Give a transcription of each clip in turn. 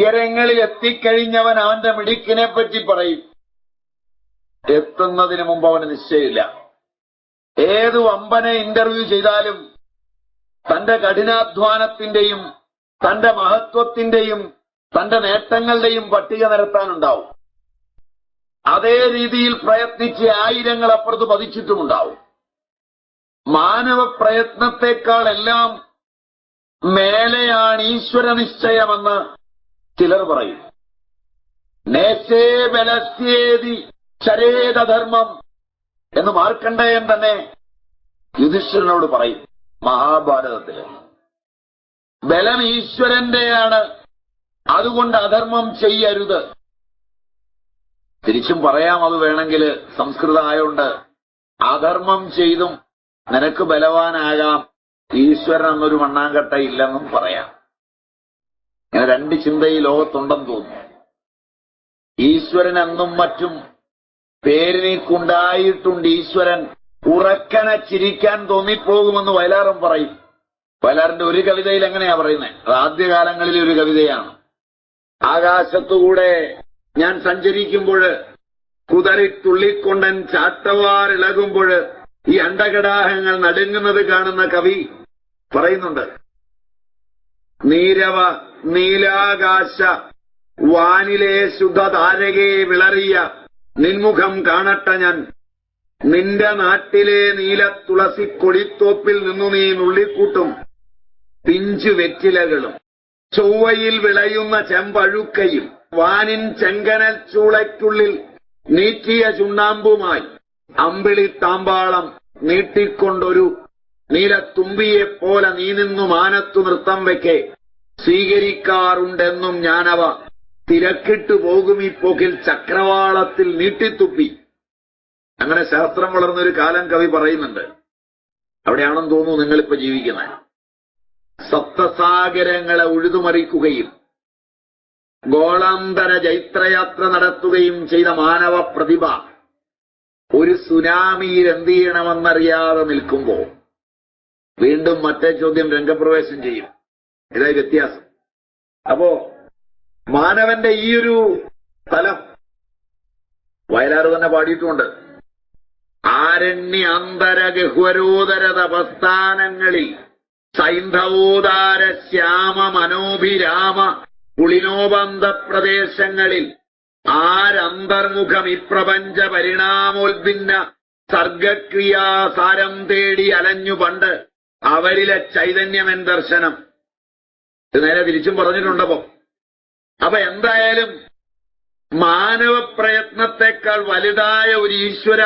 ഉയരങ്ങളിൽ എത്തിക്കഴിഞ്ഞവൻ അവന്റെ മിടുക്കിനെ പറ്റി പറയും. എത്തുന്നതിന് മുമ്പ് അവന് നിശ്ചയമില്ല. ഏത് വമ്പനെ ഇന്റർവ്യൂ ചെയ്താലും തന്റെ കഠിനാധ്വാനത്തിന്റെയും തന്റെ മഹത്വത്തിന്റെയും തന്റെ നേട്ടങ്ങളുടെയും പട്ടിക നിരത്താനുണ്ടാവും. അതേ രീതിയിൽ പ്രയത്നിച്ച് ആയിരങ്ങൾ അപ്പുറത്ത് പതിച്ചിട്ടുമുണ്ടാവും. മാനവ പ്രയത്നത്തെക്കാൾ എല്ലാം മേലെയാണ് ഈശ്വര നിശ്ചയമെന്ന് ചിലർ പറയും. നേശേ ബലസ്യേതി ചരേതധർമ്മം എന്ന് മാർക്കണ്ഡേയൻ തന്നെ യുധിഷ്ഠിരനോട് പറയും മഹാഭാരതത്തില്. ബലം ഈശ്വരന്റെയാണ്, അതുകൊണ്ട് അധർമ്മം ചെയ്യരുത്. തിരിച്ചും പറയാം, അത് വേണമെങ്കിൽ സംസ്കൃതമായോണ്ട് അധർമ്മം ചെയ്തും നിനക്ക് ബലവാനാകാം, ഈശ്വരൻ എന്നൊരു മണ്ണാങ്കട്ട ഇല്ലെന്നും പറയാം. ഇങ്ങനെ രണ്ട് ചിന്ത ഈ ലോകത്തുണ്ടെന്ന് തോന്നുന്നു. ഈശ്വരൻ എന്നും മറ്റും പേരിനേക്കുണ്ടായിട്ടുണ്ട്. ഈശ്വരൻ ഉറക്കനെ ചിരിക്കാൻ തോന്നിപ്പോകുമെന്ന് വയലാറും പറയും. വയലാറിന്റെ ഒരു കവിതയിൽ എങ്ങനെയാ പറയുന്നത്? അത് ആദ്യകാലങ്ങളിലെ ഒരു കവിതയാണ്. ആകാശത്തുകൂടെ ഞാൻ സഞ്ചരിക്കുമ്പോൾ കുതറിത്തുള്ളിക്കൊണ്ടൻ ചാട്ടവാറിളകുമ്പോൾ ഈ അണ്ടകടാഹങ്ങൾ നടുങ്ങുന്നത് കാണുന്ന കവി പറയുന്നുണ്ട്. നീരവ നീലാകാശ വാനിലെ ശുദ്ധതാരകെ വിളറിയ നിൻമുഖം കാണട്ട ഞാൻ, നിന്റെ നാട്ടിലെ നീല തുളസി കൊടിത്തോപ്പിൽ നിന്നു നീ നുള്ളിക്കൂട്ടും പിഞ്ചു വെറ്റിലകളും ചൊവ്വയിൽ വിളയുന്ന ചെമ്പഴുക്കയും വാനിൻ ചെങ്കനൽ ചൂളയ്ക്കുള്ളിൽ നീറ്റിയ ചുണ്ണാമ്പുമായി അമ്പിളി താമ്പാളം നീട്ടിക്കൊണ്ടൊരു നീലത്തുമ്പിയെപ്പോലെ നീ നിന്നു മാനത്തു നൃത്തം വെക്കെ സ്വീകരിക്കാറുണ്ടെന്നും ഞാനവ തിരക്കിട്ടു പോകും ഈ പോക്കിൽ ചക്രവാളത്തിൽ നീട്ടിത്തുപ്പി. അങ്ങനെ ശാസ്ത്രം വളർന്നൊരു കാലം കവി പറയുന്നുണ്ട്. അവിടെയാണെന്ന് തോന്നുന്നു നിങ്ങളിപ്പോ ജീവിക്കുന്നത്. സപ്തസാഗരങ്ങളെ ഉഴുതുമറിക്കുകയും ഗോളാന്തര ജൈത്രയാത്ര നടത്തുകയും ചെയ്ത മാനവ പ്രതിഭ ഒരു സുനാമിയിൽ എന്ത് ചെയ്യണമെന്നറിയാതെ നിൽക്കുമ്പോ വീണ്ടും മറ്റേ ചോദ്യം രംഗപ്രവേശം ചെയ്യും. ഇതായി വ്യത്യാസം. അപ്പോ മാനവന്റെ ഈയൊരു തലം വയലാർ തന്നെ പാടിയിട്ടുമുണ്ട്. ആരണ്യാന്തര ഗഹ്വരോദര തപസ്ഥാനങ്ങളിൽ സൈന്ധവോദാര ശ്യാമ മനോഭിരാമ പുളിനോബന്ധ പ്രദേശങ്ങളിൽ ആരന്തർമുഖം ഇപ്രപഞ്ച പരിണാമോൽഭിന്ന സർഗക്രിയാസാരം തേടി അലഞ്ഞു പണ്ട് അവരിലെ ചൈതന്യമെൻ ദർശനം. ഇത് നേരെ തിരിച്ചും പറഞ്ഞിട്ടുണ്ടപ്പോ. അപ്പൊ എന്തായാലും മാനവ പ്രയത്നത്തെക്കാൾ വലുതായ ഒരു ഈശ്വര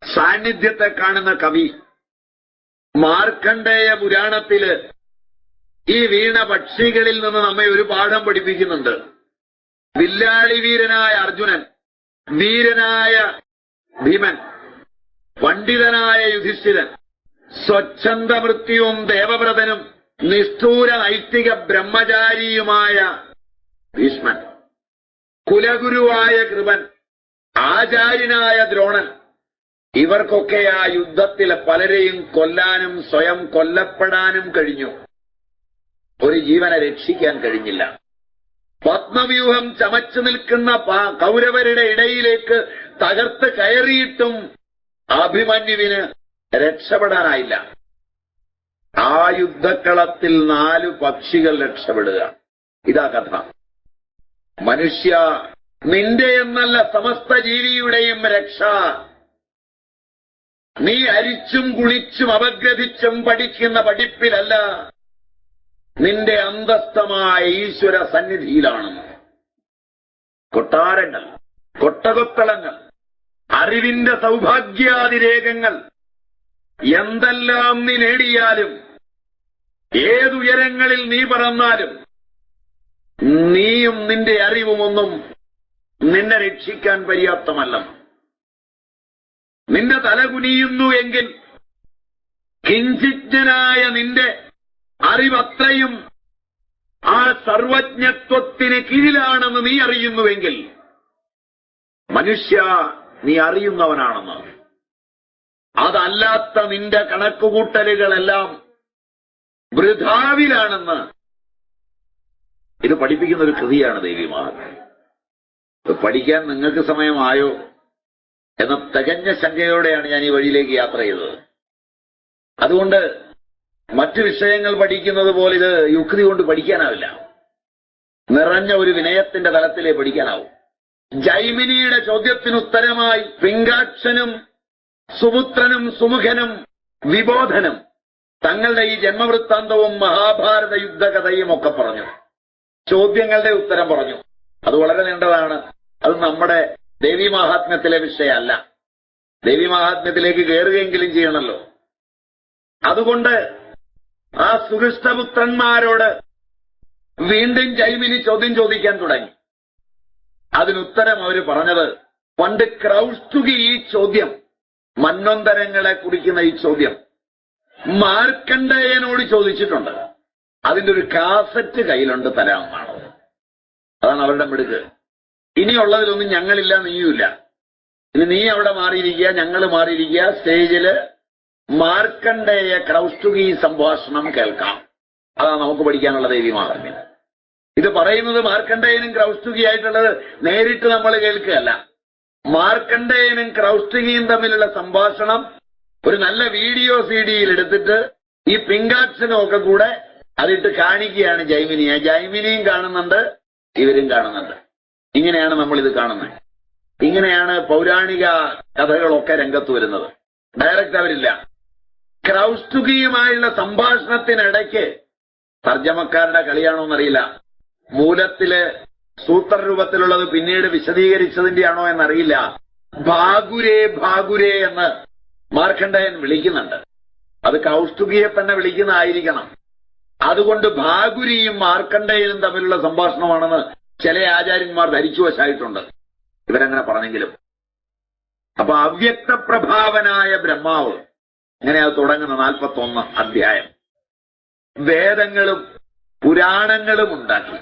സാന്നിധ്യത്തെ കാണുന്ന കവി മാർക്കണ്ഡേയ പുരാണത്തില് ഈ വീണ പക്ഷികളിൽ നിന്ന് നമ്മെ ഒരു പാഠം പഠിപ്പിക്കുന്നുണ്ട്. വില്ലാളി വീരനായ അർജുനൻ, വീരനായ ഭീമൻ, പണ്ഡിതനായ യുധിഷ്ഠിരൻ, സ്വച്ഛന്ദ മൃത്യുവും ദേവവ്രതനും നിഷ്ഠൂര നൈതിക ബ്രഹ്മചാരിയുമായ ഭീഷ്മൻ, കുലഗുരുവായ കൃപൻ, ആചാര്യനായ ദ്രോണൻ, ഇവർക്കൊക്കെ ആ യുദ്ധത്തിലെ പലരെയും കൊല്ലാനും സ്വയം കൊല്ലപ്പെടാനും കഴിഞ്ഞു. ഒരു ജീവനെ രക്ഷിക്കാൻ കഴിഞ്ഞില്ല. പത്മവ്യൂഹം ചമച്ചു നിൽക്കുന്ന കൗരവരുടെ ഇടയിലേക്ക് തകർത്ത് കയറിയിട്ടും അഭിമന്യുവിന് രക്ഷപ്പെടാനായില്ല. ആ യുദ്ധക്കളത്തിൽ 4 പക്ഷികൾ രക്ഷപ്പെടുക. ഇതാ കഥ. മനുഷ്യ, നിന്റെ എന്നല്ല സമസ്ത ജീവിയുടെയും രക്ഷ നീ അരിച്ചും കുളിച്ചും അപഗ്രഥിച്ചും പഠിക്കുന്ന പഠിപ്പിലല്ല, നിന്റെ അന്തസ്ഥമായ ഈശ്വര സന്നിധിയിലാണ്. കൊട്ടാരങ്ങൾ, കൊട്ടകൊത്തളങ്ങൾ, അറിവിന്റെ സൗഭാഗ്യാതിരേഖങ്ങൾ എന്തെല്ലാം നീ നേടിയാലും ഏതുയരങ്ങളിൽ നീ പറന്നാലും നീയും നിന്റെ അറിവുമൊന്നും നിന്നെ രക്ഷിക്കാൻ പര്യാപ്തമല്ല. നിന്റെ തല കുനിയുന്നു എങ്കിൽ കിഞ്ചിജ്ഞനായ നിന്റെ അറിവത്രയും ആ സർവജ്ഞത്വത്തിന് കീഴിലാണെന്ന് നീ അറിയുന്നുവെങ്കിൽ മനുഷ്യ, നീ അറിയുന്നവനാണെന്ന്. അതല്ലാത്ത നിന്റെ കണക്കുകൂട്ടലുകളെല്ലാം വൃഥാവിലാണെന്ന് ഇത് പഠിപ്പിക്കുന്ന ഒരു കൃതിയാണ് ദേവി മഹാത്മ്യം. പഠിക്കാൻ നിങ്ങൾക്ക് സമയമായോ എന്ന തികഞ്ഞ ശങ്കയോടെയാണ് ഞാൻ ഈ വഴിയിലേക്ക് യാത്ര ചെയ്തത്. അതുകൊണ്ട് മറ്റു വിഷയങ്ങൾ പഠിക്കുന്നത് പോലെ ഇത് യുക്തി കൊണ്ട് പഠിക്കാനാവില്ല. നിറഞ്ഞ ഒരു വിനയത്തിന്റെ തലത്തിലേ പഠിക്കാനാവും. ജൈമിനിയുടെ ചോദ്യത്തിനുത്തരമായി പിങ്കാക്ഷനും സുപുത്രനും സുമുഖനും വിബോധനും തങ്ങളുടെ ഈ ജന്മവൃത്താന്തവും മഹാഭാരത യുദ്ധകഥയും ഒക്കെ പറഞ്ഞു. ചോദ്യങ്ങളുടെ ഉത്തരം പറഞ്ഞു. അത് വളരെ നീണ്ടതാണ്. അത് നമ്മുടെ ദേവി മഹാത്മ്യത്തിലെ വിഷയമല്ല. ദേവി മഹാത്മ്യത്തിലേക്ക് കയറുകയെങ്കിലും ചെയ്യണമല്ലോ. അതുകൊണ്ട് ആ സുഹൃഷ്ടപുത്രന്മാരോട് വീണ്ടും ജൈമിനി ചോദ്യം ചോദിക്കാൻ തുടങ്ങി. അതിനുത്തരം അവർ പറഞ്ഞത്, പണ്ട് ക്രൗസ്തുകി ഈ ചോദ്യം, മന്വന്തരങ്ങളെ കുറിക്കുന്ന ഈ ചോദ്യം മാർക്കണ്ഡേയനോട് ചോദിച്ചിട്ടുണ്ട്. അതിന്റെ ഒരു കാസറ്റ് കയ്യിലുണ്ട്, തരാമെന്നാണ്. അതാണ് അവരുടെ മിടുക്ക്. ഇനിയുള്ളതിലൊന്നും ഞങ്ങളില്ല, നീയുമില്ല. ഇനി നീ അവിടെ മാറിയിരിക്കുക, ഞങ്ങൾ മാറിയിരിക്കുക. സ്റ്റേജില് മാർക്കണ്ഡേയ ക്രൗസ്തുകി സംഭാഷണം കേൾക്കാം. അതാണ് നമുക്ക് പഠിക്കാനുള്ള ദേവി മഹാത്മ്യം. ഇത് പറയുന്നത് മാർക്കണ്ഡേയനും ക്രൗസ്തുകിയായിട്ടുള്ളത് നേരിട്ട് നമ്മൾ കേൾക്കുകയല്ല. മാർക്കണ്ഡേയനും ക്രൗസ്തുകിയും തമ്മിലുള്ള സംഭാഷണം ഒരു നല്ല വീഡിയോ CD-യിൽ എടുത്തിട്ട് ഈ പിങ്കാക്ഷനും ഒക്കെ കൂടെ അതിട്ട് കാണിക്കുകയാണ് ജൈമിനിയെ. ജൈമിനിയും കാണുന്നുണ്ട്, ഇവരും കാണുന്നുണ്ട്. ഇങ്ങനെയാണ് നമ്മളിത് കാണുന്നത്. ഇങ്ങനെയാണ് പൗരാണിക കഥകളൊക്കെ രംഗത്ത് വരുന്നത്. ഡയറക്റ്റ് അവരില്ല. ക്രൗസ്തുകിയുമായുള്ള സംഭാഷണത്തിനിടയ്ക്ക് തർജ്ജമക്കാരുടെ കളിയാണോ എന്നറിയില്ല, മൂലത്തില് സൂത്രരൂപത്തിലുള്ളത് പിന്നീട് വിശദീകരിച്ചതിന്റെ ആണോ എന്നറിയില്ല, ഭാഗുരേ ഭാഗുരേ എന്ന് മാർക്കണ്ഡേയൻ വിളിക്കുന്നുണ്ട്. അത് കൗസ്തുകിയെ തന്നെ വിളിക്കുന്നതായിരിക്കണം. അതുകൊണ്ട് ഭാഗുരിയും മാർക്കണ്ഡേയനും തമ്മിലുള്ള സംഭാഷണമാണെന്ന് ചില ആചാര്യന്മാർ ധരിച്ചു വശായിട്ടുണ്ട്. ഇവരങ്ങനെ പറഞ്ഞെങ്കിലും. അപ്പൊ അവ്യക്ത പ്രഭാവനായ ബ്രഹ്മാവ്, ഇങ്ങനെ അത് തുടങ്ങുന്ന 41 അധ്യായം, വേദങ്ങളും പുരാണങ്ങളും ഉണ്ടാക്കി.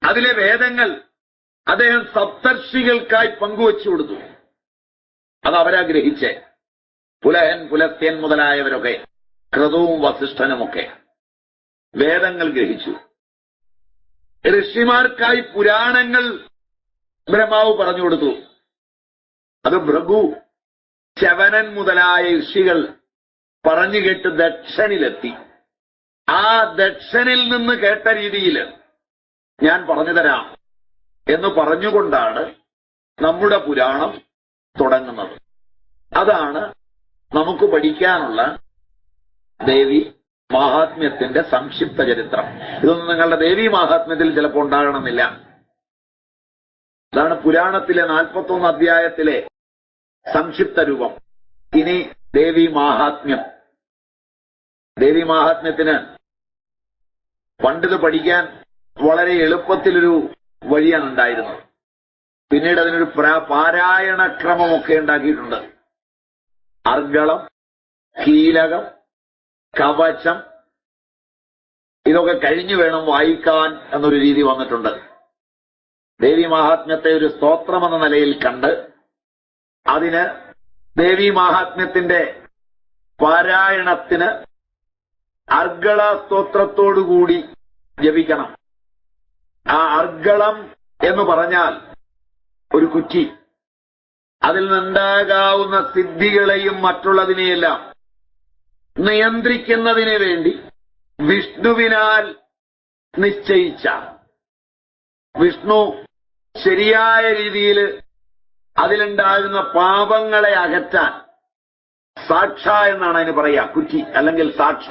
അതിലെ വേദങ്ങൾ അദ്ദേഹം സപ്തർഷികൾക്കായി പങ്കുവച്ചു കൊടുത്തു. അത് അവരാ ഗ്രഹിച്ചേ. പുലഹൻ, പുലസ്ത്യൻ മുതലായവരൊക്കെ, ക്രതുവും വസിഷ്ഠനുമൊക്കെ വേദങ്ങൾ ഗ്രഹിച്ചു. ഋഷിമാർക്കായി പുരാണങ്ങൾ ബ്രഹ്മാവ് പറഞ്ഞു കൊടുത്തു. അത് ഭൃഗു, ചവനൻ മുതലായ ഋഷികൾ പറഞ്ഞു കേട്ട് ദക്ഷനിലെത്തി. ആ ദക്ഷനിൽ നിന്ന് കേട്ട രീതിയിൽ ഞാൻ പറഞ്ഞു തരാം എന്ന് പറഞ്ഞുകൊണ്ടാണ് നമ്മുടെ പുരാണം തുടങ്ങുന്നത്. അതാണ് നമുക്ക് പഠിക്കാനുള്ള ദേവി മാഹാത്മ്യത്തിന്റെ സംക്ഷിപ്ത ചരിത്രം. ഇതൊന്നും നിങ്ങളുടെ ദേവി മാഹാത്മ്യത്തിൽ ചിലപ്പോൾ ഉണ്ടാകണമെന്നില്ല. അതാണ് പുരാണത്തിലെ 41 അധ്യായത്തിലെ സംക്ഷിപ്ത രൂപം. ഇനി ദേവി മാഹാത്മ്യം. ദേവി മാഹാത്മ്യത്തിന് പണ്ടിത് പഠിക്കാൻ വളരെ എളുപ്പത്തിലൊരു വഴിയാണ് ഉണ്ടായിരുന്നത്. പിന്നീട് അതിനൊരു പാരായണക്രമമൊക്കെ ഉണ്ടാക്കിയിട്ടുണ്ട്. അർഗളം, കീലകം, കവചം, ഇതൊക്കെ കഴിഞ്ഞു വേണം വായിക്കാൻ എന്നൊരു രീതി വന്നിട്ടുണ്ട്. ദേവി മാഹാത്മ്യത്തെ ഒരു സ്തോത്രമെന്ന നിലയിൽ കണ്ട് അതിന് ദേവി മാഹാത്മ്യത്തിന്റെ പാരായണത്തിന് അർഗള സ്തോത്രത്തോടുകൂടി ജപിക്കണം. ആ അർഗളം എന്ന് പറഞ്ഞാൽ ഒരു കുറ്റി. അതിൽ നിന്നുണ്ടാകാവുന്ന സിദ്ധികളെയും മറ്റുള്ളതിനെയെല്ലാം നിയന്ത്രിക്കുന്നതിന് വേണ്ടി വിഷ്ണുവിനാൽ നിശ്ചയിച്ച, വിഷ്ണു ശരിയായ രീതിയിൽ അതിലുണ്ടാകുന്ന പാപങ്ങളെ അകറ്റാൻ, സാക്ഷ എന്നാണ് അതിന് പറയാ, കുറ്റി അല്ലെങ്കിൽ സാക്ഷ,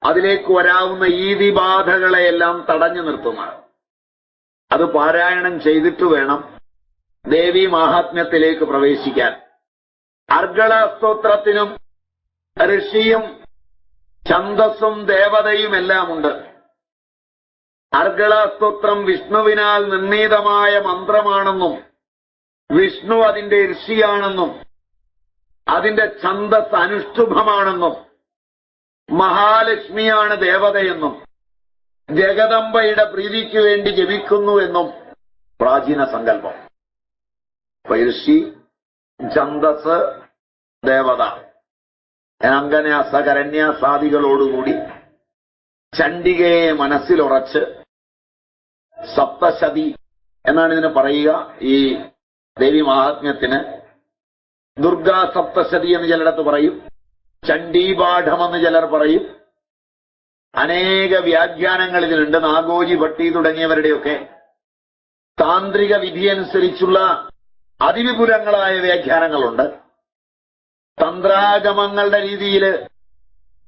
അതിലേക്ക് വരാവുന്ന ഈതിബാധകളെയെല്ലാം തടഞ്ഞു നിർത്തുന്ന, അത് പാരായണം ചെയ്തിട്ട് വേണം ദേവി മാഹാത്മ്യത്തിലേക്ക് പ്രവേശിക്കാൻ. അർഗള സ്തോത്രത്തിനും ഋഷിയും ഛന്ദസ്സും ദേവതയുമെല്ലാമുണ്ട്. അർഗള സ്തോത്രം വിഷ്ണുവിനാൽ നിർണീതമായ മന്ത്രമാണെന്നും വിഷ്ണു അതിന്റെ ഋഷിയാണെന്നും അതിന്റെ ഛന്ദസ് അനുഷ്ഠുഭമാണെന്നും മഹാലക്ഷ്മിയാണ് ദേവതയെന്നും ജഗദംബയുടെ പ്രീതിക്ക് വേണ്ടി ജപിക്കുന്നു എന്നും പ്രാചീന സങ്കല്പം. ഋഷി, ഛന്ദസ്, ദേവത, അംഗന്യാസ കരന്യാസാദികളോടുകൂടി ചണ്ഡികയെ മനസ്സിലുറച്ച് സപ്തശതി എന്നാണ് ഇതിന് പറയുക. ഈ ദേവി മഹാത്മ്യത്തിന് ദുർഗാ സപ്തശതി എന്ന് ചിലയിടത്ത് പറയും, ചണ്ഡീപാഠമെന്ന് ചിലർ പറയും. അനേക വ്യാഖ്യാനങ്ങൾ ഇതിനുണ്ട്. നാഗോജി ഭട്ടി തുടങ്ങിയവരുടെയൊക്കെ താന്ത്രിക വിധിയനുസരിച്ചുള്ള അതിവിപുലങ്ങളായ വ്യാഖ്യാനങ്ങളുണ്ട്. തന്ത്രാഗമങ്ങളുടെ രീതിയിൽ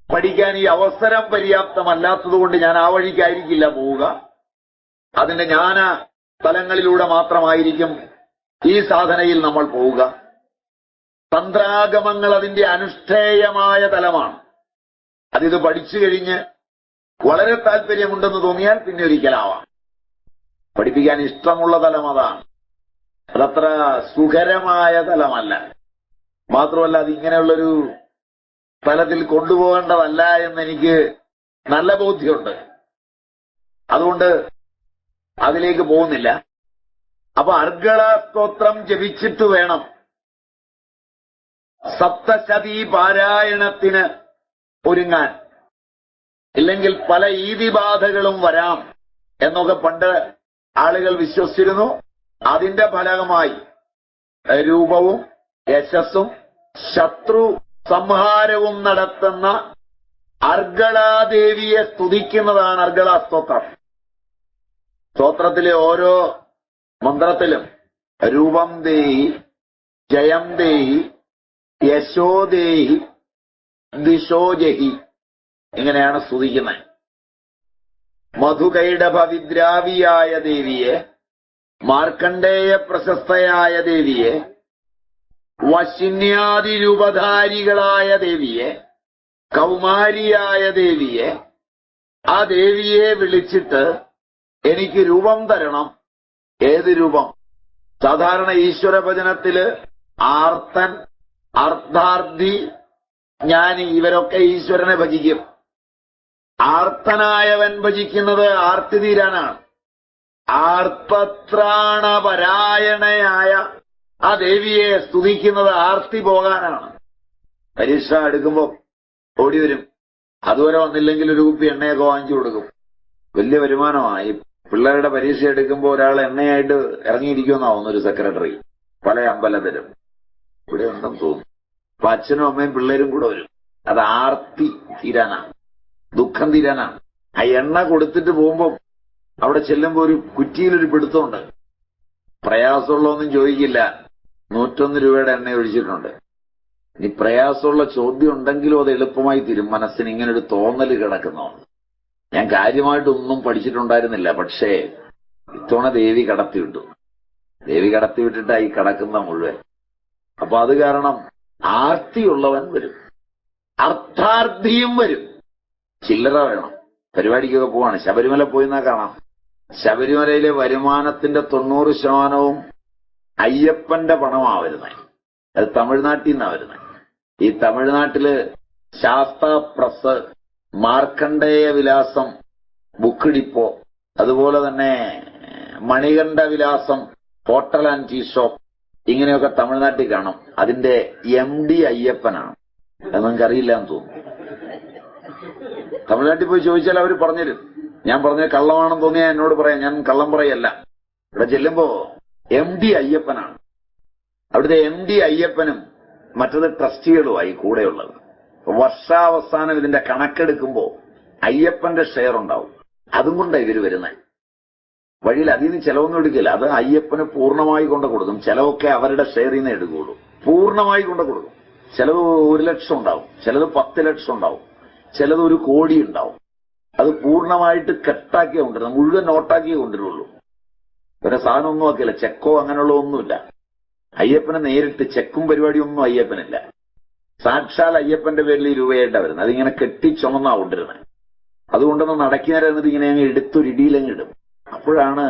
പഠിക്കാൻ ഈ അവസരം പര്യാപ്തമല്ലാത്തതുകൊണ്ട് ഞാൻ ആ വഴിക്കായിരിക്കില്ല പോവുക. അതിന്റെ ജ്ഞാന തലങ്ങളിലൂടെ മാത്രമായിരിക്കും ഈ സാധനയിൽ നമ്മൾ പോവുക. തന്ത്രാഗമങ്ങൾ അതിന്റെ അനുഷ്ഠേയമായ തലമാണ്. അതിത് പഠിച്ചു കഴിഞ്ഞ് വളരെ താല്പര്യമുണ്ടെന്ന് തോന്നിയാൽ പിന്നെ ഒരിക്കലാവാം. പഠിപ്പിക്കാൻ ഇഷ്ടമുള്ള തലം അതാണ്. അതത്ര സുഖരമായ തലമല്ല. മാത്രമല്ല അതിങ്ങനെയുള്ളൊരു തലത്തിൽ കൊണ്ടുപോകേണ്ടതല്ല എന്നെനിക്ക് നല്ല ബോധ്യമുണ്ട്. അതുകൊണ്ട് അതിലേക്ക് പോകുന്നില്ല. അപ്പൊ അർഗളസ്തോത്രം ജപിച്ചിട്ട് വേണം സപ്തശതി പാരായണത്തിന് ഒരുങ്ങാൻ. ഇല്ലെങ്കിൽ പല ഈതിബാധകളും വരാം എന്നൊക്കെ പണ്ട് ആളുകൾ വിശ്വസിച്ചിരുന്നു. അതിന്റെ ഫലമായി രൂപവും യശസ്സും ശത്രു സംഹാരവും നടത്തുന്ന അർഗളാദേവിയെ സ്തുതിക്കുന്നതാണ് അർഗളാസ്തോത്രം. സ്തോത്രത്തിലെ ഓരോ മന്ത്രത്തിലും രൂപം ദേഹി, ജയം ദേഹി, യശോ ദേഹി, ദിശോജഹി ഇങ്ങനെയാണ് സ്തുതിക്കുന്നത്. മധുകൈടഭ വിദ്രാവിയായ ദേവിയെ, മാർക്കണ്ഡേയ പ്രശസ്തയായ ദേവിയെ, വശിന്യാദി രൂപധാരികളായ ദേവിയെ, കൗമാരിയായ ദേവിയെ, ആ ദേവിയെ വിളിച്ചിട്ട് എനിക്ക് രൂപം തരണം. ഏത് രൂപം? സാധാരണ ഈശ്വര ഭജനത്തില് ആർത്തൻ, അർദ്ധാർത്ഥി, ജ്ഞാനി ഇവരൊക്കെ ഈശ്വരനെ ഭജിക്കും. ആർത്തനായവൻ ഭജിക്കുന്നത് ആർത്തി തീരാനാണ്. ആർത്തത്രാണപരായണയായ ആ ദേവിയെ സ്തുതിക്കുന്നത് ആർത്തി പോകാനാണ്. പരീക്ഷ എടുക്കുമ്പോ ഓടി വരും. അതുവരെ വന്നില്ലെങ്കിൽ ഒരു കുപ്പി എണ്ണയൊക്കെ വാങ്ങിച്ചു കൊടുക്കും. വലിയ വരുമാനമായി. പിള്ളേരുടെ പരീക്ഷ എടുക്കുമ്പോൾ ഒരാൾ എണ്ണയായിട്ട് ഇറങ്ങിയിരിക്കുമെന്നാവുന്ന ഒരു സെക്രട്ടറി പല അമ്പലത്തിലും ഇവിടെ ഉണ്ടെന്ന് തോന്നുന്നു. അപ്പൊ അച്ഛനും അമ്മയും പിള്ളേരും കൂടെ വരും. അത് ആർത്തി തീരാനാണ്, ദുഃഖം തീരാനാണ്. ആ എണ്ണ കൊടുത്തിട്ട് പോകുമ്പോ അവിടെ ചെല്ലുമ്പോ ഒരു കുറ്റിയിലൊരു പിടുത്തമുണ്ട്. പ്രയാസമുള്ളതൊന്നും ചോദിക്കില്ല. 101 രൂപയുടെ എണ്ണ ഒഴിച്ചിട്ടുണ്ട്. ഇനി പ്രയാസമുള്ള ചോദ്യം ഉണ്ടെങ്കിലും അത് എളുപ്പമായി തീരും. മനസ്സിന് ഇങ്ങനൊരു തോന്നൽ കിടക്കുന്നതാണ്. ഞാൻ കാര്യമായിട്ടൊന്നും പഠിച്ചിട്ടുണ്ടായിരുന്നില്ല. പക്ഷേ ഇത്തവണ ദേവി കടത്തിവിട്ടു. ദേവി കടത്തിവിട്ടിട്ടായി കിടക്കുന്ന മുഴുവൻ. അപ്പൊ അത് കാരണം ആർത്തിയുള്ളവൻ വരും, അർത്ഥാർത്ഥിയും വരും. ചില്ലറ വേണം. പരിപാടിക്കൊക്കെ പോവാണ്. ശബരിമല പോയിന്നാ കാണാം. ശബരിമലയിലെ വരുമാനത്തിന്റെ 90% അയ്യപ്പന്റെ പണമാ വരുന്നത്. അത് തമിഴ്നാട്ടിൽ നിന്നാ വരുന്നത്. ഈ തമിഴ്നാട്ടില് ശാസ്ത പ്രസ്, മാർക്കണ്ഡേയ വിലാസം ബുക്ക് ഡിപ്പോ, അതുപോലെ തന്നെ മണികണ്ഠ വിലാസം ഹോട്ടൽ ആൻഡ് ടീ ഷോപ്പ്, ഇങ്ങനെയൊക്കെ തമിഴ്നാട്ടിൽ കാണും. അതിന്റെ MD അയ്യപ്പനാണ്. അത് നിങ്ങൾക്ക് അറിയില്ല എന്ന് തോന്നുന്നു. തമിഴ്നാട്ടിൽ പോയി ചോദിച്ചാൽ അവർ പറഞ്ഞുതരും. ഞാൻ പറഞ്ഞ കള്ളമാണെന്ന് തോന്നിയാൽ എന്നോട് പറയാം. ഞാൻ കള്ളം പറയല്ല. ഇവിടെ ചെല്ലുമ്പോ MD അയ്യപ്പനാണ്. അവിടുത്തെ MD അയ്യപ്പനും മറ്റത് ട്രസ്റ്റികളുമായി കൂടെയുള്ളത്. വർഷാവസാനം ഇതിന്റെ കണക്കെടുക്കുമ്പോ അയ്യപ്പന്റെ ഷെയർ ഉണ്ടാവും. അതും കൊണ്ടാണ് ഇവര് വരുന്നത്. വഴിയിൽ അതിൽ നിന്ന് ചെലവൊന്നും എടുക്കില്ല. അത് അയ്യപ്പന് പൂർണ്ണമായി കൊണ്ട് കൊടുക്കും. ചെലവൊക്കെ അവരുടെ ഷെയറിൽ നിന്ന് എടുക്കുകയുള്ളൂ. പൂർണ്ണമായി കൊണ്ട് കൊടുക്കും. ചെലവ് 1 ലക്ഷം ഉണ്ടാവും, ചിലത് 10 ലക്ഷം ഉണ്ടാവും, ചിലത് 1 കോടി ഉണ്ടാവും. അത് പൂർണ്ണമായിട്ട് കെട്ടാക്കിയേ കൊണ്ടുവരുന്നത്, മുഴുവൻ നോട്ടാക്കിയേ കൊണ്ടുവരുള്ളൂ. വേറെ സാധനമൊന്നും ആക്കില്ല. ചെക്കോ അങ്ങനെയുള്ള ഒന്നുമില്ല. അയ്യപ്പനെ നേരിട്ട് ചെക്കും പരിപാടിയൊന്നും അയ്യപ്പനില്ല. സാക്ഷാൽ അയ്യപ്പന്റെ പേരിൽ ഈ രൂപയായിട്ടാണ് വരുന്നത്. അതിങ്ങനെ കെട്ടിച്ചുമന്നാ കൊണ്ടിരുന്നത്. അതുകൊണ്ടൊന്ന് നടക്കിനിരുന്നത് ഇങ്ങനെ അങ്ങ് എടുത്തൊരിടിയിലങ്ങ് ഇടും. അപ്പോഴാണ്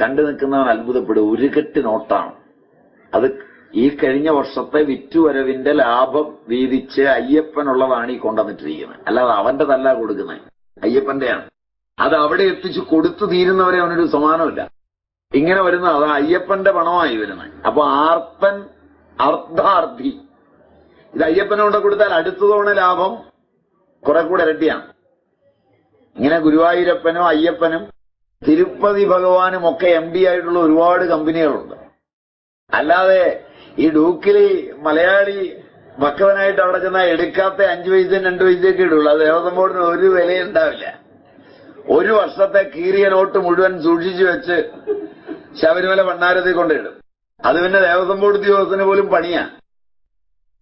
കണ്ടു നിൽക്കുന്നവൻ അത്ഭുതപ്പെടും. 1 കെട്ട് നോട്ടാണ് അത്. ഈ കഴിഞ്ഞ വർഷത്തെ വിറ്റുവരവിന്റെ ലാഭം വീതിച്ച് അയ്യപ്പനുള്ളതാണ് ഈ കൊണ്ടുവന്നിട്ടിരിക്കുന്നത്. അല്ലാതെ അവന്റെ തല്ല കൊടുക്കുന്നത്, അയ്യപ്പന്റെയാണ്. അത് അവിടെ എത്തിച്ച് കൊടുത്തു തീരുന്നവരെ അവനൊരു സമാനമില്ല. ഇങ്ങനെ വരുന്ന അത് അയ്യപ്പന്റെ പണമായി വരുന്നത്. അപ്പൊ ആർത്തൻ, അർദ്ധാർത്ഥി, ഇത് അയ്യപ്പനോട് കൊടുത്താൽ അടുത്ത തവണ ലാഭം കുറെ കൂടെ ഇരട്ടിയാണ്. ഇങ്ങനെ ഗുരുവായൂരപ്പനും അയ്യപ്പനും തിരുപ്പതി ഭഗവാനും ഒക്കെ MD ആയിട്ടുള്ള ഒരുപാട് കമ്പനികളുണ്ട്. അല്ലാതെ ഈ ഡൂക്കിലി മലയാളി ഭക്തനായിട്ട് അവിടെ ചെന്നാൽ എടുക്കാത്ത 5 പൈസയും 2 പൈസയൊക്കെ ഇടുള്ളൂ. അത് ദേവസ്വം ബോർഡിന് ഒരു വിലയുണ്ടാവില്ല. ഒരു വർഷത്തെ കീറിയ നോട്ട് മുഴുവൻ സൂക്ഷിച്ചു വെച്ച് ശബരിമല ഭണ്ഡാരത്തിൽ കൊണ്ടിടും. അത് പിന്നെ ദേവസ്വം ബോർഡ് ഉദ്യോഗസ്ഥന് പോലും പണിയാ.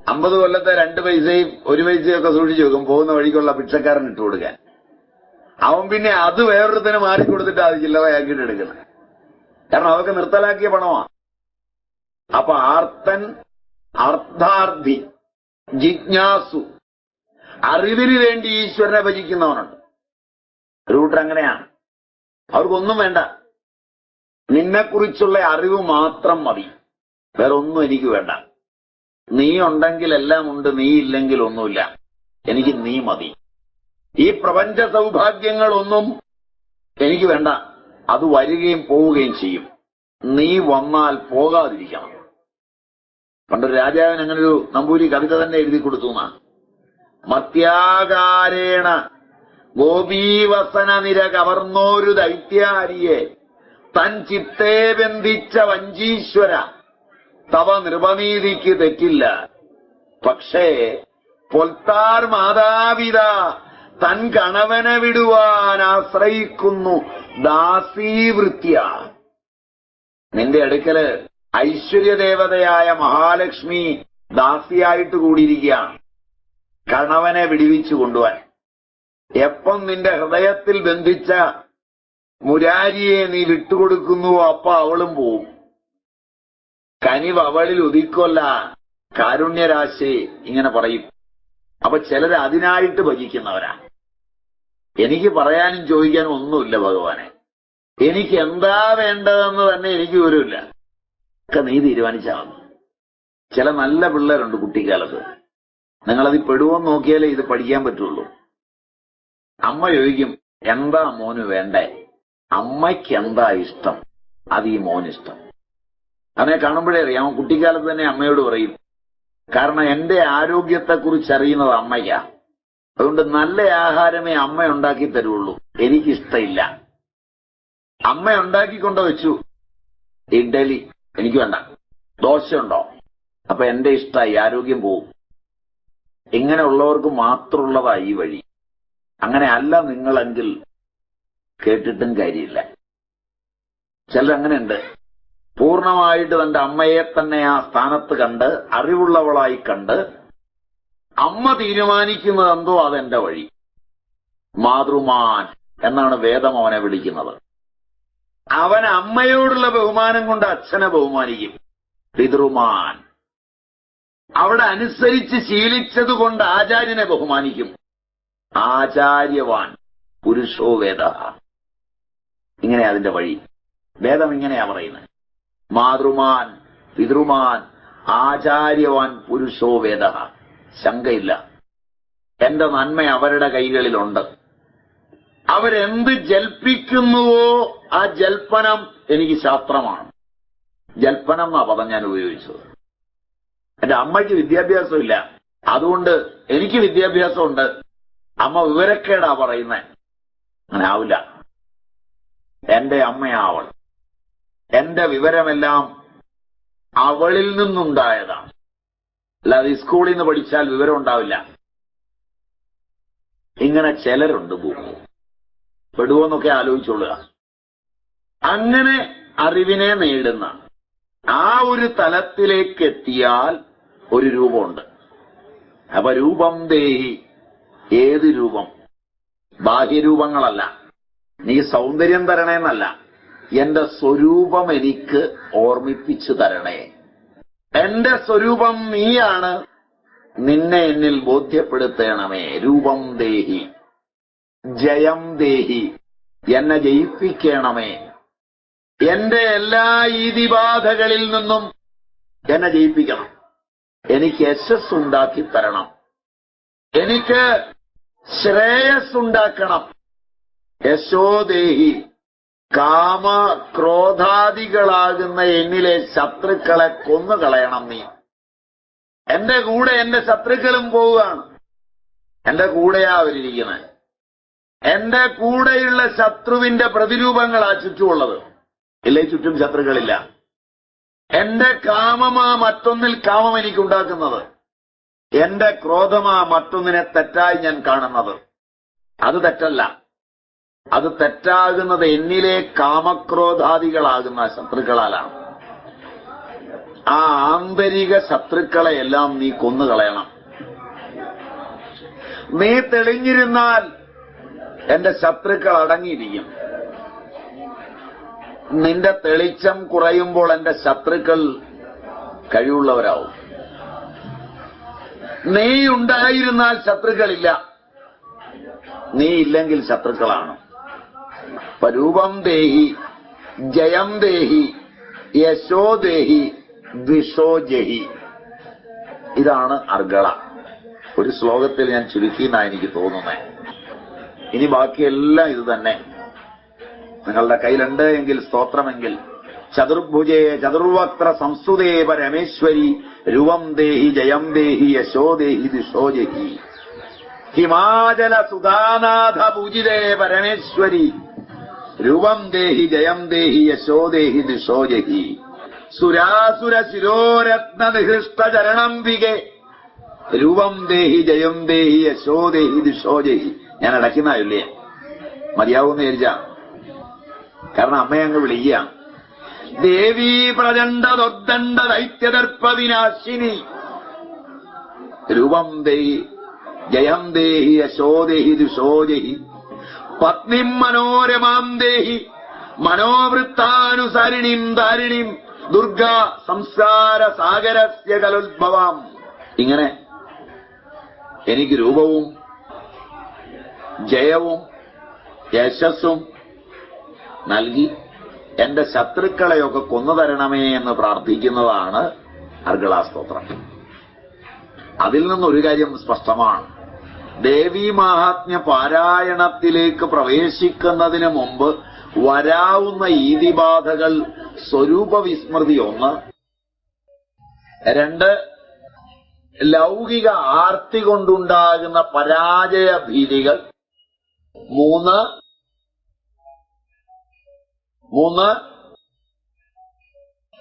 50 കൊല്ലത്തെ 2 പൈസയും 1 പൈസയും ഒക്കെ സൂക്ഷിച്ചു വെക്കും, പോകുന്ന വഴിക്കുള്ള ഭിക്ഷക്കാരൻ ഇട്ട് കൊടുക്കാൻ. അവൻ പിന്നെ അത് വേറൊരുത്തിന് മാറിക്കൊടുത്തിട്ട് അത് ചില്ലറയാക്കിയിട്ട് എടുക്കുന്നത്. കാരണം അതൊക്കെ നിർത്തലാക്കിയ പണമാണ്. അപ്പൊ ആർത്തൻ, അർത്ഥാർത്ഥി, ജിജ്ഞാസു, അറിവിന് വേണ്ടി ഈശ്വരനെ ഭജിക്കുന്നവനുണ്ട്. ഒരു കൂട്ടർ അങ്ങനെയാണ്. അവർക്കൊന്നും വേണ്ട, നിന്നെക്കുറിച്ചുള്ള അറിവ് മാത്രം മതി, വേറെ ഒന്നും എനിക്ക് വേണ്ട. നീ ഉണ്ടെങ്കിൽ എല്ലാം ഉണ്ട്, നീ ഇല്ലെങ്കിൽ ഒന്നുമില്ല, എനിക്ക് നീ മതി. ഈ പ്രപഞ്ച സൗഭാഗ്യങ്ങളൊന്നും എനിക്ക് വേണ്ട, അത് വരികയും പോവുകയും ചെയ്യും. നീ വന്നാൽ പോകാതിരിക്കണം. പണ്ടൊരു രാജാവിന് അങ്ങനൊരു നമ്പൂരി കവിത തന്നെ എഴുതി കൊടുത്തു. മത്യാകാരേണ ഗോപീവസന നിര കവർന്നോരു ദൈത്യാരിയെ തൻ ചിത്തേ ബന്ധിച്ച വഞ്ചീശ്വര, തവ നൃപനീതിക്ക് തെറ്റില്ല. പക്ഷേ പൊൽത്താർ മാതാപിത തൻ കണവനെ വിടുവാൻ ആശ്രയിക്കുന്നു ദാസീവൃത്യ. നിന്റെ അടുക്കല് ഐശ്വര്യദേവതയായ മഹാലക്ഷ്മി ദാസിയായിട്ട് കൂടിയിരിക്കുകയാണ്, കണവനെ വിടുവിച്ചു കൊണ്ടുപോവാൻ. എപ്പം നിന്റെ ഹൃദയത്തിൽ ബന്ധിച്ച മുരാരിയെ നീ വിട്ടുകൊടുക്കുന്നുവോ അപ്പൊ അവളും പോവും. കനിവ് അവളിൽ ഉദിക്കൊല്ല കാരുണ്യരാശി, ഇങ്ങനെ പറയും. അപ്പൊ ചിലര് അതിനായിട്ട് ഭജിക്കുന്നവരാ. എനിക്ക് പറയാനും ചോദിക്കാനും ഒന്നുമില്ല ഭഗവാനെ, എനിക്ക് എന്താ വേണ്ടതെന്ന് തന്നെ എനിക്ക് വിവരമില്ല, ഒക്കെ നീ തീരുമാനിച്ചാൽ മതി. ചില നല്ല പിള്ളേരുണ്ട് കുട്ടിക്കാലത്ത്, നിങ്ങളത് പെടുവോന്ന് നോക്കിയാലേ ഇത് പഠിക്കാൻ പറ്റുള്ളൂ. അമ്മ ചോദിക്കും, എന്താ മോന് വേണ്ടേ? അമ്മയ്ക്ക് എന്താ ഇഷ്ടം അത് ഈ മോനിഷ്ടം. അതിനെ കാണുമ്പോഴേ അറിയാം. കുട്ടിക്കാലത്ത് തന്നെ അമ്മയോട് പറയും, കാരണം എന്റെ ആരോഗ്യത്തെക്കുറിച്ച് അറിയുന്നത് അമ്മയ്ക്കാ. അതുകൊണ്ട് നല്ല ആഹാരമേ അമ്മ ഉണ്ടാക്കി തരുള്ളൂ, എനിക്കിഷ്ടമില്ല. അമ്മ ഉണ്ടാക്കിക്കൊണ്ട് വെച്ചു ഇഡ്ഡലി, എനിക്ക് വേണ്ട. ദോശ ഉണ്ടോ? അപ്പൊ എന്റെ ഇഷ്ടമായി, ആരോഗ്യം പോവും. ഇങ്ങനെയുള്ളവർക്ക് മാത്രമുള്ളതാ ഈ വഴി. അങ്ങനെ അല്ല നിങ്ങളെങ്കിൽ കേട്ടിട്ടും കാര്യമില്ല. ചിലരങ്ങനെയുണ്ട്, പൂർണ്ണമായിട്ട് തന്റെ അമ്മയെ തന്നെ ആ സ്ഥാനത്ത് കണ്ട്, അറിവുള്ളവളായി കണ്ട്, അമ്മ തീരുമാനിക്കുന്നത് എന്തോ അതെന്റെ വഴി. മാതൃമാൻ എന്നാണ് വേദം അവനെ വിളിക്കുന്നത്. അവൻ അമ്മയോടുള്ള ബഹുമാനം കൊണ്ട് അച്ഛനെ ബഹുമാനിക്കും. പിതൃമാൻ. അവിടെ അനുസരിച്ച് ശീലിച്ചതുകൊണ്ട് ആചാര്യനെ ബഹുമാനിക്കും. ആചാര്യവാൻ പുരുഷോ വേദ. ഇങ്ങനെ അതിന്റെ വഴി. വേദം ഇങ്ങനെയാ പറയുന്നത്. മാതൃമാൻ, പിതൃമാൻ, ആചാര്യവാൻ പുരുഷോ വേദ. ശങ്കയില്ല, എന്റെ നന്മ അവരുടെ കൈകളിലുണ്ട്. അവരെന്ത് ജൽപ്പിക്കുന്നുവോ ആ ജൽപ്പനം എനിക്ക് ശാസ്ത്രമാണ്. ജൽപ്പനം എന്നാ പദം ഞാൻ ഉപയോഗിച്ചത്. എന്റെ അമ്മയ്ക്ക് വിദ്യാഭ്യാസമില്ല, അതുകൊണ്ട് എനിക്ക് വിദ്യാഭ്യാസമുണ്ട്. അമ്മ വിവരക്കേടാ പറയുന്നേ. അങ്ങനെ ആവില്ല. എന്റെ അമ്മയാവൾ. എന്റെ വിവരമെല്ലാം അവളിൽ നിന്നുണ്ടായതാണ്. അല്ലാതെ ഈ സ്കൂളിൽ നിന്ന് പഠിച്ചാൽ വിവരം ഉണ്ടാവില്ല. ഇങ്ങനെ ചിലരുണ്ട് ഭൂമി. പെടുവോന്നൊക്കെ ആലോചിച്ചോളുക. അങ്ങനെ അറിവിനെ നേടുന്ന ആ ഒരു തലത്തിലേക്ക് എത്തിയാൽ ഒരു രൂപമുണ്ട്. അപ്പൊ രൂപം ദേഹി. ഏത് രൂപം? ബാഹ്യരൂപങ്ങളല്ല. നീ സൗന്ദര്യം തരണേന്നല്ല, എന്റെ സ്വരൂപം എനിക്ക് ഓർമ്മിപ്പിച്ചു തരണേ. എന്റെ സ്വരൂപം നീയാണ്, നിന്നെ എന്നിൽ ബോധ്യപ്പെടുത്തണമേ. രൂപം ദേഹി, ജയം ദേഹി, എന്നെ ജയിപ്പിക്കണമേ. എന്റെ എല്ലാ ഈതിബാധകളിൽ നിന്നും എന്നെ ജയിപ്പിക്കണം. എനിക്ക് യശസ് ഉണ്ടാക്കി തരണം. എനിക്ക് ശ്രേയസ്സുണ്ടാക്കണം. യശോദേഹി, കാമ ക്രോധാദികളാകുന്ന എന്നിലെ ശത്രുക്കളെ കൊന്നുകളയണം നീ. എന്റെ കൂടെ എന്റെ ശത്രുക്കളും പോവുകയാണ്. എന്റെ കൂടെയാ അവരിയ്ക്കുന്നത്. എന്റെ കൂടെയുള്ള ശത്രുവിന്റെ പ്രതിരൂപങ്ങളാ ചുറ്റുമുള്ളത്. ഇല്ലേ, ചുറ്റും ശത്രുക്കളില്ല. എന്റെ കാമമാ മറ്റൊന്നിൽ കാമം എനിക്കുണ്ടാക്കുന്നത്. എന്റെ ക്രോധമാ മറ്റൊന്നിനെ തെറ്റായി ഞാൻ കാണുന്നത്. അത് തെറ്റല്ല. അത് തെറ്റാകുന്നത് എന്നിലെ കാമക്രോധാദികളാകുന്ന ശത്രുക്കളാലാണ്. ആ ആന്തരിക ശത്രുക്കളെയെല്ലാം നീ കൊന്നുകളയണം. നീ തെളിഞ്ഞിരുന്നാൽ എന്റെ ശത്രുക്കൾ അടങ്ങിയിരിക്കും. നിന്റെ തെളിച്ചം കുറയുമ്പോൾ എന്റെ ശത്രുക്കൾ കഴിവുള്ളവരാവും. നീ ഉണ്ടായിരുന്നാൽ ശത്രുക്കളില്ല, നീ ഇല്ലെങ്കിൽ ശത്രുക്കളാണ്. രൂപം ദേഹി, ജയം ദേഹി, യശോ ദേഹി, ദ്വിഷോ ജഹി. ഇതാണ് അർഗള. ഒരു ശ്ലോകത്തിൽ ഞാൻ ചുരുക്കിയെന്നാണ് എനിക്ക് തോന്നുന്നത്. ഇനി ബാക്കിയെല്ലാം ഇത് തന്നെ. നിങ്ങളുടെ കയ്യിലുണ്ട് എങ്കിൽ സ്തോത്രമെങ്കിൽ ചതുർഭുജേ ചതുർവക്ത്ര സംസ്തുതേ പരമേശ്വരി രൂപം ദേഹി, ജയം ദേഹി, യശോ ദേഹി, ദിശോ ജഹി. ഹിമാചല സുധാനാഥ പൂജിതേ പരമേശ്വരി രൂപം ദേഹി, ജയം ദേഹി, യശോ ദേഹി, ദിശോ ജഹി. സുരാസുര ശിരോരത്ന നിഹൃഷ്ട ചരണംബികെ രൂപം ദേഹി, ജയം ദേഹി, യശോ ദേഹി, ദിശോ ജഹി. ഞാൻ അടയ്ക്കുന്നില്ലേ, മതിയാവുമെന്ന് വിചാരിച്ച. കാരണം അമ്മയെ അങ്ങ് വിളിക്കുക. ദേവീ പ്രചണ്ഡ ദുർദണ്ഡ ദൈത്യദർപ്പ വിനാശിനി രൂപം ദേഹി, ജയം ദേഹി, യശോ ദേഹി, ദിശോ ജഹി. പത്നിം മനോരമാം ദേഹി മനോവൃത്താനുസാരിണീം ധാരിണീം ദുർഗാ സംസാര സാഗരസ്യ കലോദ്ഭവാം. ഇങ്ങനെ എനിക്ക് രൂപവും ജയവും യശസ്സും നൽകി എന്റെ ശത്രുക്കളെയൊക്കെ കൊന്നുതരണമേ എന്ന് പ്രാർത്ഥിക്കുന്നതാണ് അർഗളാസ്തോത്രം. അതിൽ നിന്നൊരു കാര്യം സ്പഷ്ടമാണ്. ദേവീ മാഹാത്മ്യ പാരായണത്തിലേക്ക് പ്രവേശിക്കുന്നതിന് മുമ്പ് വരാവുന്ന ഈതിബാധകൾ സ്വരൂപവിസ്മൃതി 1, 2 ലൗകിക ആർത്തി കൊണ്ടുണ്ടാകുന്ന പരാജയ ഭീതികൾ, 3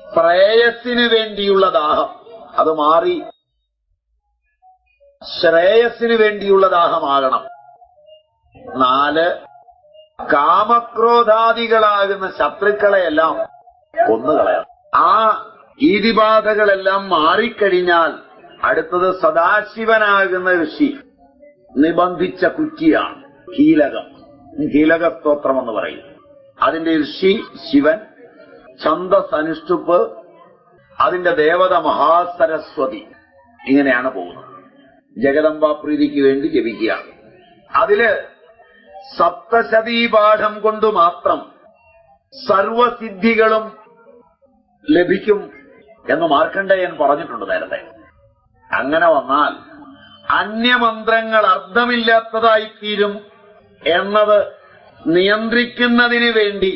ശ്രേയസ്സിന് വേണ്ടിയുള്ള ദാഹം, അത് മാറി ശ്രേയസ്സിന് വേണ്ടിയുള്ള ദാഹമാകണം. 4 കാമക്രോധാദികളാകുന്ന ശത്രുക്കളെയെല്ലാം കൊന്നുകളയണം. ആ ഈതിബാധകളെല്ലാം മാറിക്കഴിഞ്ഞാൽ അടുത്തത് സദാശിവനാകുന്ന ഋഷി നിബന്ധിച്ച കുറ്റിയാണ് കീലകം. കീലക സ്തോത്രം എന്ന് പറയും. അതിന്റെ ഋഷി ശിവൻ, ഛന്ദസ് അനുഷ്ടുപ്പ്, അതിന്റെ ദേവത മഹാസരസ്വതി. ഇങ്ങനെയാണ് പോകുന്നത്. ജഗദംബാപ്രീതിക്ക് വേണ്ടി ജപിക്കുക. അതില് സപ്തശതീപാഠം കൊണ്ട് മാത്രം സർവസിദ്ധികളും ലഭിക്കും എന്ന് മാർക്കണ്ഡേയൻ പറഞ്ഞിട്ടുണ്ട് നേരത്തെ. അങ്ങനെ വന്നാൽ അന്യമന്ത്രങ്ങൾ അർത്ഥമില്ലാത്തതായിത്തീരും എന്നത് നിയന്ത്രിക്കുന്നതിന് വേണ്ടി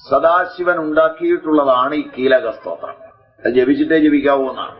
സദാശിവൻ ഉണ്ടാക്കിയിട്ടുള്ളതാണ് ഈ കീലക സ്തോത്രം. അത് ജപിച്ചിട്ടേ ജപിക്കാവൂ എന്നാണ്.